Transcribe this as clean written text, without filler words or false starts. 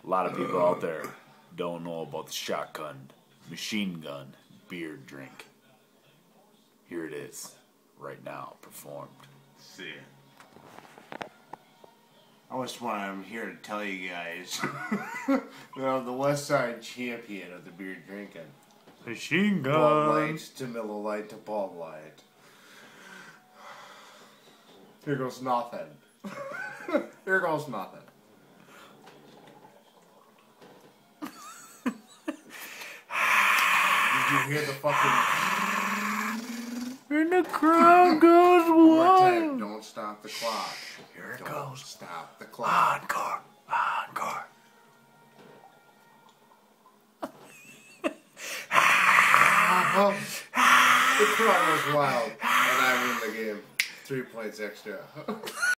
A lot of people out there don't know about the shotgun, machine gun, beer drink. Here it is, right now, performed. See. I'm here to tell you guys that I'm the West Side champion of the beer drinking. Machine gun. Bud Light to Miller Lite to Bud Light. Here goes nothing. Here goes nothing. Did you hear the fucking... And the crowd goes wild. Don't stop the clock. Here it Don't goes. stop the clock. Encore. Encore. The crowd was wild, and I win the game. 3 points extra.